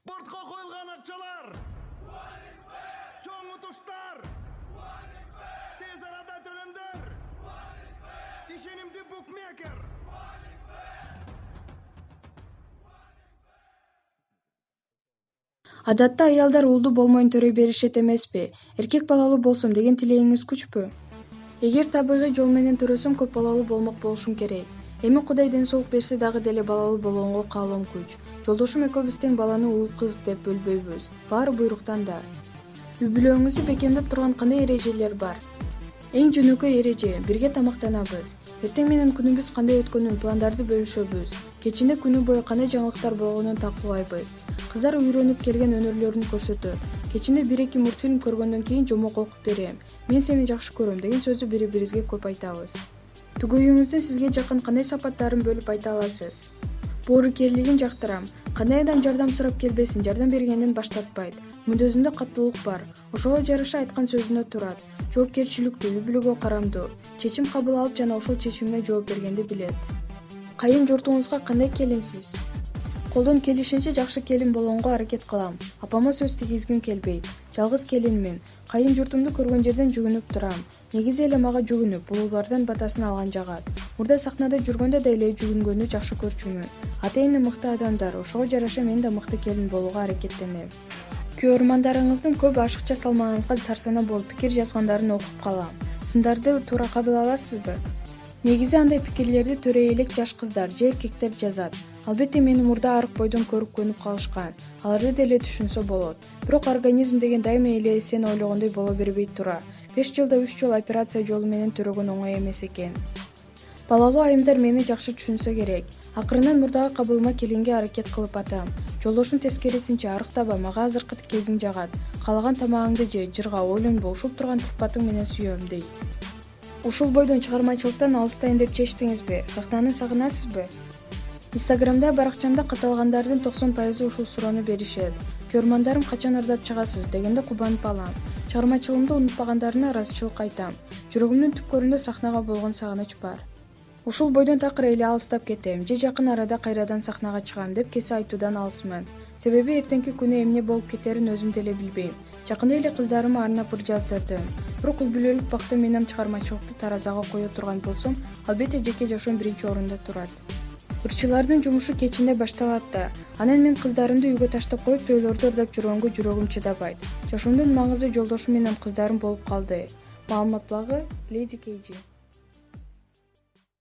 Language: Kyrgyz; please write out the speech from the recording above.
Спортқа қойылған ақшалар, чоң ұтыштар, тез арада төлемдер, ишенимді букмекер. Адатта аялдар улду болмойн төрөй беришет эмеспи? Эркек балалуу болсом деген тилегиңиз күчпү? Эгер табигый жол менен төрөсөм көп балалуу болмок болушум керек. Эми Кудай ден соолук берсе дагы деле балалуу болгонго каалоом күч. Жолдошум экөөбүз тең баланы уул кыз деп бөлбөйбүз. Баары буйруктан да. Үй бүлөңүздү бекемдеп турган кандай эрежелер бар? Эң жөнөкөй эреже — бирге тамактанабыз. Эртең менен күнүбүз кандай өткөнүн пландарды бөлүшөбүз. Кечинде күнү бою кандай жаңылыктар болгонун талкуулайбыз. Кыздар үйрөнүп келген өнөрлөрүн көрсөтөт. Кечинде 1-2 мультфильм көргөндөн кийин жомок окуп берем. Мен сени жакшы көрөм деген сөздү бири-бирибизге көп айтабыз. Түгөйүңүздүн сизге жакын кандай сапаттарын бөлүп айта аласыз? Боорукерлигин жактырам. Кандай адам жардам сурап келбесин, жардам бергенден баш тартпайт. Мүндөзүндө каттуулук бар. Ошого жараша айткан сөзүнө турат. Жоопкерчиликтүү, үй бүлөгө карамдуу. Чечим кабыл алып жана ошол чечимине жооп бергенди билет. Кайын журтуңузга кандай келинсиз? Колдон келишинче жакшы келин болгонго аракет кылам. Апама сөз тийгизгим келбейт. Жалгыз келинмин. Кайын журтумду көргөн жерден жүгүнүп турам. Негизи эле мага жүгүнүп, улуулардан батасын алган жагат. Мурда сахнада жүргөндө да эле жүгүнгөнү жакшы көрчүмүн. Ата-эне мыкты адамдар, ошого жараша мен да мыкты келин болууга аракеттенем. Көрөрмандарыңыздын көбү ашыкча салмагыңызга сарсана болуп пикир жазгандарын окуп калам. Сындарды туура кабыл аласызбы? Негизи андай пикирлерди төрөй элек жаш кыздар же эркектер жазат. Албетте мени мурда арык бойдон көрүп көнүп калышкан. Аларды деле түшүнсө болот. Бирок организм деген дайыма эле сен ойлогондой боло бербейт тура. 5 жылда 3 жолу операция жолу менен төрөгөн оңой эмес экен. Балалуу айымдар мени жакшы түшүнсө керек. Акырынан мурдагы кабылыма келинге аракет кылып атам. Жолдошум тескерисинче арыктаба, мага азыркы кезиң жагат. Каалаган тамагыңды же, жырга, ойлонбо, ушул турган турпатың менен сүйөм дейт. Ушул бойдон чыгармачылыктан алыстайын деп чечтиңизби? Сахнаны сагынасызбы? Инстаграмда баракчамда катталгандардын 90% ушул суроону беришет. Көрөрмандарым качан ырдап чыгасыз дегенде кубанып алам. Чыгармачылыгымды унутпагандарына ыраазычылык айтам. Жүрөгүмдүн түпкөрүндө сахнага болгон сагыныч бар. Ушул бойдон такыр эле алыстап кетем, же жакын арада кайрадан сахнага чыгам деп кесе айтуудан алысмын. Себеби эртеңки күнү эмне болуп кетерин өзүм деле билбейм. Жакында эле кыздарыма арнап ыр жаздырдым. Бирок үй бүлөлүк бакты менен чыгармачылыкты таразага кое турган болсом, албетте жеке жашоом биринчи орунда турат. Ырчылардын жумушу кечинде башталат да. Анан мен кыздарымды үйгө таштап коюп тойлордо ырдап жүргөнгө жүрөгүм чыдабайт. Жашоомдун маңызы жолдошум менен кыздарым болуп калды. Маалымат благы Lady KG.